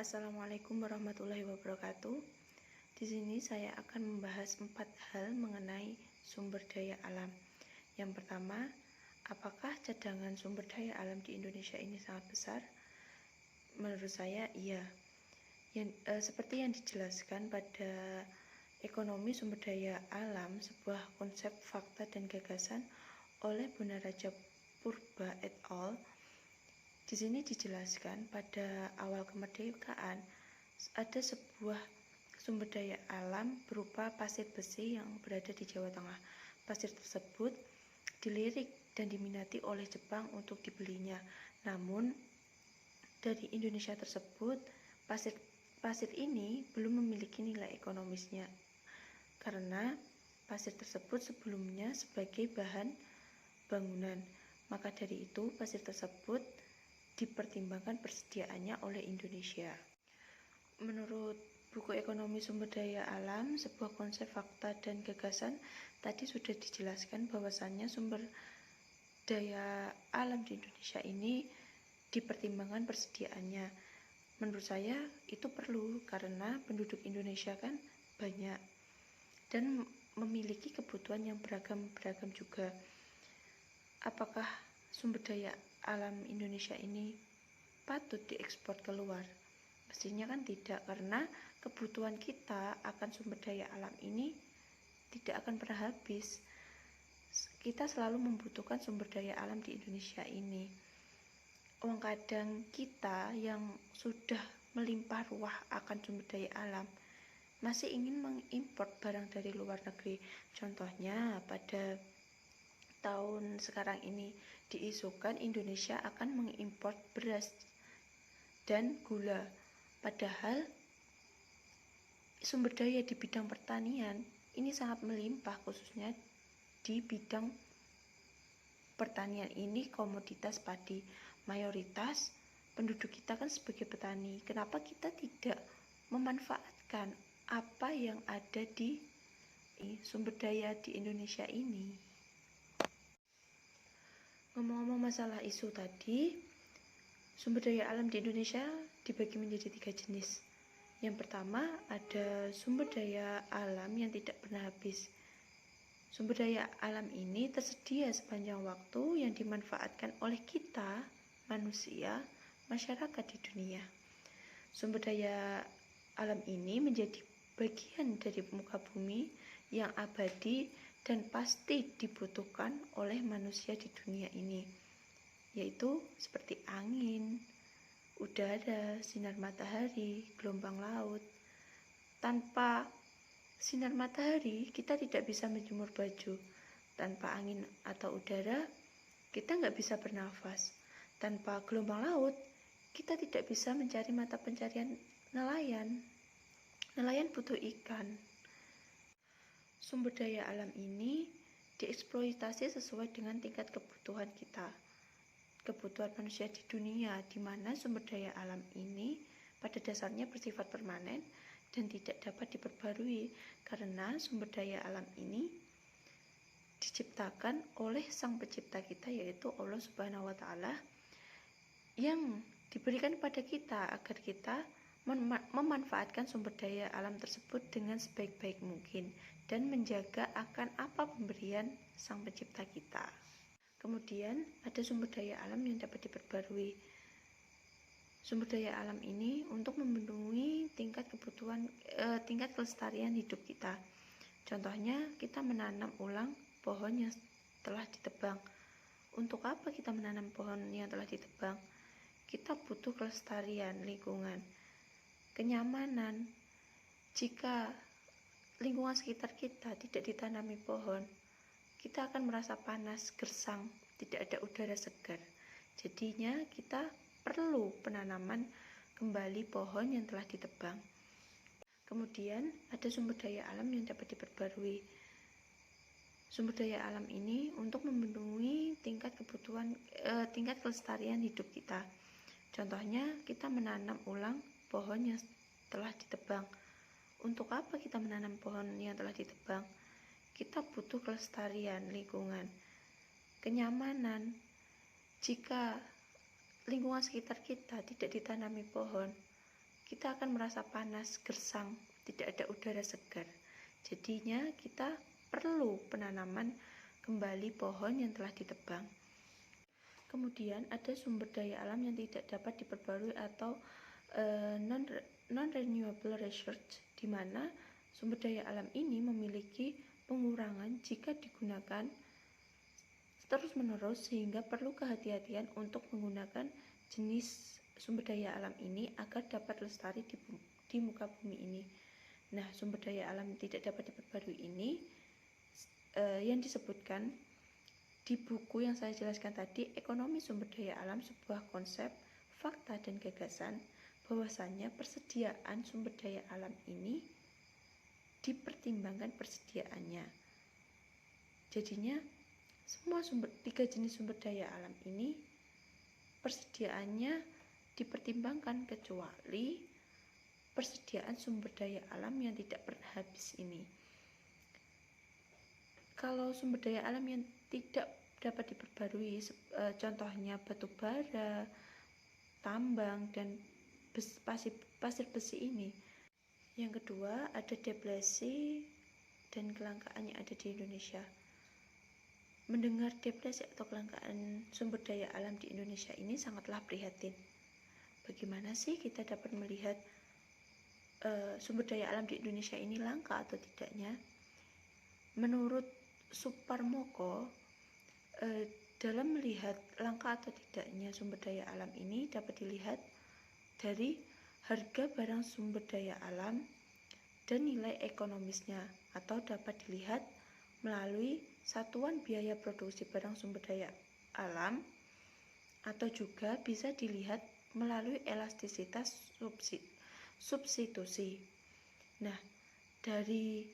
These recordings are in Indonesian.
Assalamualaikum warahmatullahi wabarakatuh. Di sini saya akan membahas 4 hal mengenai sumber daya alam. Yang pertama, apakah cadangan sumber daya alam di Indonesia ini sangat besar? Menurut saya, iya. Seperti yang dijelaskan pada Ekonomi Sumber Daya Alam, sebuah konsep, fakta, dan gagasan oleh Bunaraja Purba et al. Di sini dijelaskan pada awal kemerdekaan ada sebuah sumber daya alam berupa pasir besi yang berada di Jawa Tengah. Pasir tersebut dilirik dan diminati oleh Jepang untuk dibelinya. Namun dari Indonesia tersebut pasir ini belum memiliki nilai ekonomisnya karena pasir tersebut sebelumnya sebagai bahan bangunan. Maka dari itu pasir tersebut dipertimbangkan persediaannya oleh Indonesia. Menurut buku Ekonomi Sumber Daya Alam, sebuah konsep, fakta, dan gagasan, tadi sudah dijelaskan bahwasannya sumber daya alam di Indonesia ini dipertimbangkan persediaannya. Menurut saya itu perlu karena penduduk Indonesia kan banyak dan memiliki kebutuhan yang beragam juga. Apakah sumber daya alam Indonesia ini patut diekspor keluar? Mestinya kan tidak, karena kebutuhan kita akan sumber daya alam ini tidak akan pernah habis. Kita selalu membutuhkan sumber daya alam di Indonesia ini. Kadang kita yang sudah melimpah ruah akan sumber daya alam masih ingin mengimpor barang dari luar negeri. Contohnya pada tahun sekarang ini diisukan Indonesia akan mengimpor beras dan gula, padahal sumber daya di bidang pertanian ini sangat melimpah, khususnya di bidang pertanian ini komoditas padi. Mayoritas penduduk kita kan sebagai petani. Kenapa kita tidak memanfaatkan apa yang ada di sumber daya di Indonesia ini? Ngomong-ngomong masalah isu tadi, sumber daya alam di Indonesia dibagi menjadi 3 jenis. Yang pertama ada sumber daya alam yang tidak pernah habis. Sumber daya alam ini tersedia sepanjang waktu yang dimanfaatkan oleh kita, manusia, masyarakat di dunia. Sumber daya alam ini menjadi bagian dari muka bumi yang abadi dan pasti dibutuhkan oleh manusia di dunia ini, yaitu seperti angin, udara, sinar matahari, gelombang laut. Tanpa sinar matahari, kita tidak bisa menjemur baju. Tanpa angin atau udara, kita nggak bisa bernafas. Tanpa gelombang laut, kita tidak bisa mencari mata pencarian nelayan. Nelayan butuh ikan. Sumber daya alam ini dieksploitasi sesuai dengan tingkat kebutuhan kita, kebutuhan manusia di dunia, di mana sumber daya alam ini pada dasarnya bersifat permanen dan tidak dapat diperbarui karena sumber daya alam ini diciptakan oleh Sang Pencipta kita, yaitu Allah Subhanahu wa Ta'ala, yang diberikan pada kita agar kita memanfaatkan sumber daya alam tersebut dengan sebaik-baik mungkin dan menjaga akan apa pemberian Sang Pencipta kita. Kemudian ada sumber daya alam yang dapat diperbarui. Sumber daya alam ini untuk memenuhi tingkat kebutuhan, tingkat kelestarian hidup kita. Contohnya kita menanam ulang pohon yang telah ditebang. Untuk apa kita menanam pohon yang telah ditebang? Kita butuh kelestarian lingkungan, kenyamanan. Jika lingkungan sekitar kita tidak ditanami pohon, kita akan merasa panas, gersang, tidak ada udara segar. Jadinya kita perlu penanaman kembali pohon yang telah ditebang. Kemudian ada sumber daya alam yang dapat diperbarui. Sumber daya alam ini untuk memenuhi tingkat kebutuhan, tingkat kelestarian hidup kita. Contohnya kita menanam ulang pohon yang telah ditebang. Untuk apa kita menanam pohon yang telah ditebang? Kita butuh kelestarian lingkungan, kenyamanan. Jika lingkungan sekitar kita tidak ditanami pohon, kita akan merasa panas, gersang, tidak ada udara segar. Jadinya kita perlu penanaman kembali pohon yang telah ditebang. Kemudian ada sumber daya alam yang tidak dapat diperbarui atau non-renewable resource, di mana sumber daya alam ini memiliki pengurangan jika digunakan terus-menerus, sehingga perlu kehati-hatian untuk menggunakan jenis sumber daya alam ini agar dapat lestari di muka bumi ini. Nah, sumber daya alam tidak dapat diperbarui ini yang disebutkan di buku yang saya jelaskan tadi, Ekonomi Sumber Daya Alam, sebuah konsep, fakta, dan gagasan bahwasannya persediaan sumber daya alam ini dipertimbangkan persediaannya. Jadinya semua tiga jenis sumber daya alam ini persediaannya dipertimbangkan, kecuali persediaan sumber daya alam yang tidak pernah habis ini. Kalau sumber daya alam yang tidak dapat diperbarui, contohnya batu bara, tambang, dan pasir besi ini. Yang kedua, ada depresi dan kelangkaan yang ada di Indonesia. Mendengar depresi atau kelangkaan sumber daya alam di Indonesia ini sangatlah prihatin. Bagaimana sih kita dapat melihat sumber daya alam di Indonesia ini langka atau tidaknya? Menurut Suparmoko, dalam melihat langka atau tidaknya sumber daya alam ini dapat dilihat dari harga barang sumber daya alam dan nilai ekonomisnya, atau dapat dilihat melalui satuan biaya produksi barang sumber daya alam, atau juga bisa dilihat melalui elastisitas substitusi. Nah, dari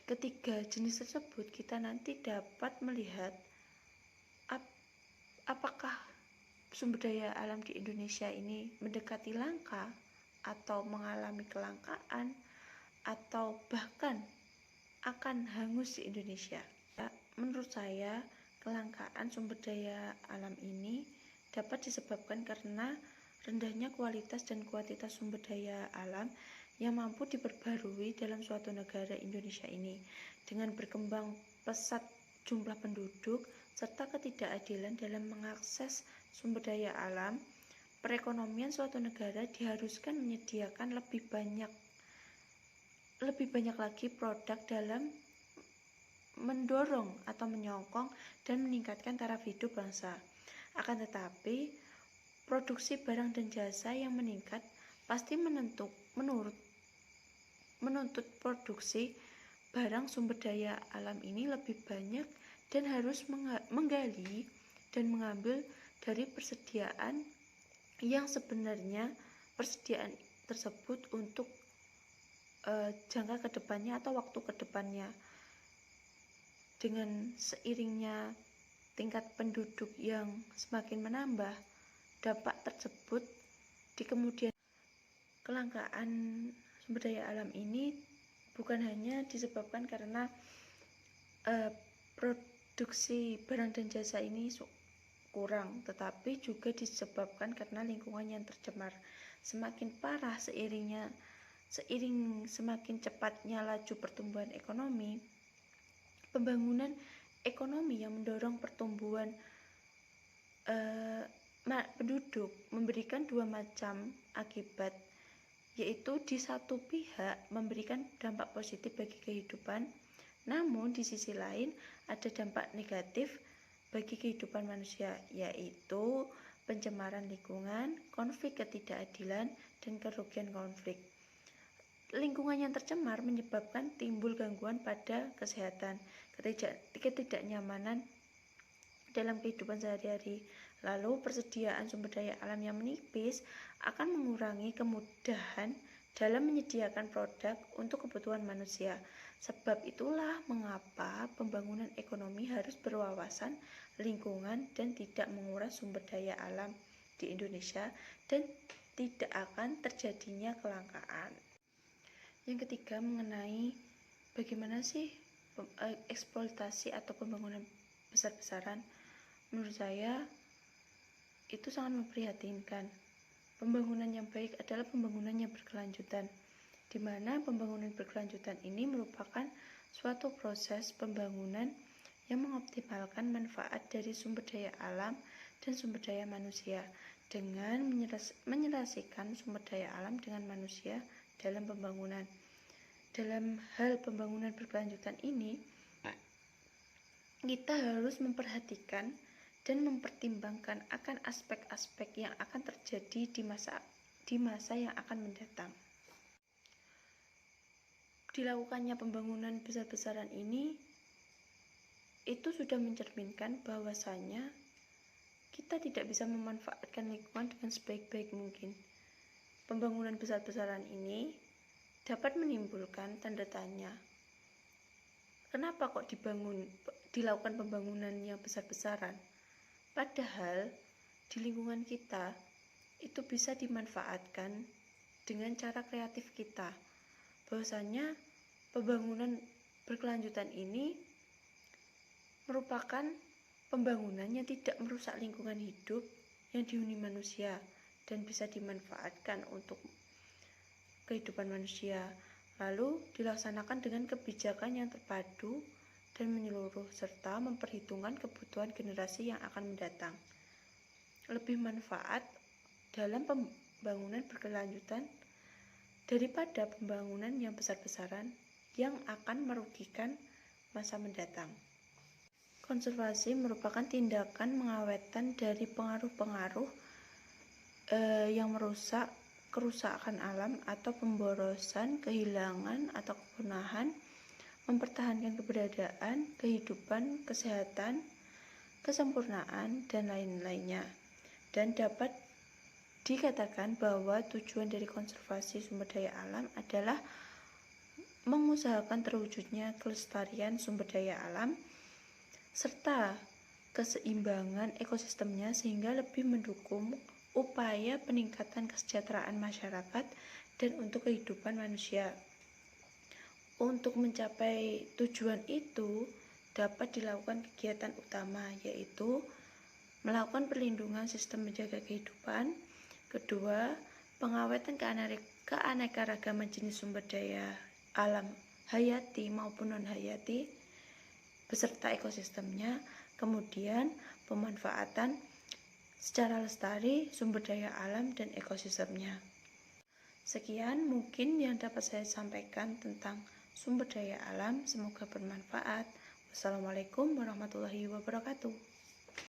ketiga jenis tersebut kita nanti dapat melihat apakah sumber daya alam di Indonesia ini mendekati langka atau mengalami kelangkaan atau bahkan akan hangus di Indonesia. Menurut saya, kelangkaan sumber daya alam ini dapat disebabkan karena rendahnya kualitas dan kuantitas sumber daya alam yang mampu diperbarui dalam suatu negara Indonesia ini. Dengan berkembang pesat jumlah penduduk serta ketidakadilan dalam mengakses sumber daya alam, perekonomian suatu negara diharuskan menyediakan lebih banyak lagi produk dalam mendorong atau menyokong dan meningkatkan taraf hidup bangsa. Akan tetapi, produksi barang dan jasa yang meningkat pasti menuntut produksi barang sumber daya alam ini lebih banyak dan harus menggali dan mengambil dari persediaan yang sebenarnya persediaan tersebut untuk jangka kedepannya atau waktu kedepannya. Dengan seiringnya tingkat penduduk yang semakin menambah, dampak tersebut di kemudian kelangkaan sumber daya alam ini bukan hanya disebabkan karena produksi barang dan jasa ini kurang, tetapi juga disebabkan karena lingkungan yang tercemar. Semakin parah seiring semakin cepatnya laju pertumbuhan ekonomi, pembangunan ekonomi yang mendorong pertumbuhan penduduk memberikan dua macam akibat, yaitu di satu pihak memberikan dampak positif bagi kehidupan, namun di sisi lain ada dampak negatif bagi kehidupan manusia, yaitu pencemaran lingkungan, konflik ketidakadilan, dan kerugian konflik. Lingkungan yang tercemar menyebabkan timbul gangguan pada kesehatan, ketidaknyamanan dalam kehidupan sehari-hari. Lalu persediaan sumber daya alam yang menipis akan mengurangi kemudahan dalam menyediakan produk untuk kebutuhan manusia. Sebab itulah mengapa pembangunan ekonomi harus berwawasan lingkungan dan tidak menguras sumber daya alam di Indonesia, dan tidak akan terjadinya kelangkaan. Yang ketiga, mengenai bagaimana sih eksploitasi atau pembangunan besar-besaran. Menurut saya itu sangat memprihatinkan. Pembangunan yang baik adalah pembangunan yang berkelanjutan, di mana pembangunan berkelanjutan ini merupakan suatu proses pembangunan yang mengoptimalkan manfaat dari sumber daya alam dan sumber daya manusia dengan menyelesaikan sumber daya alam dengan manusia dalam pembangunan. Dalam hal pembangunan berkelanjutan ini, kita harus memperhatikan dan mempertimbangkan akan aspek-aspek yang akan terjadi di masa yang akan mendatang. Dilakukannya pembangunan besar-besaran ini itu sudah mencerminkan bahwasanya kita tidak bisa memanfaatkan lingkungan dengan sebaik-baik mungkin. Pembangunan besar-besaran ini dapat menimbulkan tanda tanya. Kenapa kok dilakukan pembangunan yang besar-besaran? Padahal di lingkungan kita itu bisa dimanfaatkan dengan cara kreatif kita. Bahwasanya pembangunan berkelanjutan ini merupakan pembangunan yang tidak merusak lingkungan hidup yang dihuni manusia dan bisa dimanfaatkan untuk kehidupan manusia. Lalu dilaksanakan dengan kebijakan yang terpadu dan menyeluruh serta memperhitungkan kebutuhan generasi yang akan mendatang. Lebih manfaat dalam pembangunan berkelanjutan daripada pembangunan yang besar-besaran yang akan merugikan masa mendatang. Konservasi merupakan tindakan mengawetkan dari pengaruh-pengaruh yang merusak kerusakan alam atau pemborosan, kehilangan atau kepunahan, mempertahankan keberadaan, kehidupan, kesehatan, kesempurnaan, dan lain-lainnya. Dan dapat dikatakan bahwa tujuan dari konservasi sumber daya alam adalah mengusahakan terwujudnya kelestarian sumber daya alam serta keseimbangan ekosistemnya sehingga lebih mendukung upaya peningkatan kesejahteraan masyarakat dan untuk kehidupan manusia. Untuk mencapai tujuan itu dapat dilakukan kegiatan utama, yaitu melakukan perlindungan sistem menjaga kehidupan. Kedua, pengawetan keanekaragaman jenis sumber daya alam hayati maupun non-hayati beserta ekosistemnya. Kemudian, pemanfaatan secara lestari sumber daya alam dan ekosistemnya. Sekian mungkin yang dapat saya sampaikan tentang sumber daya alam. Semoga bermanfaat. Wassalamualaikum warahmatullahi wabarakatuh.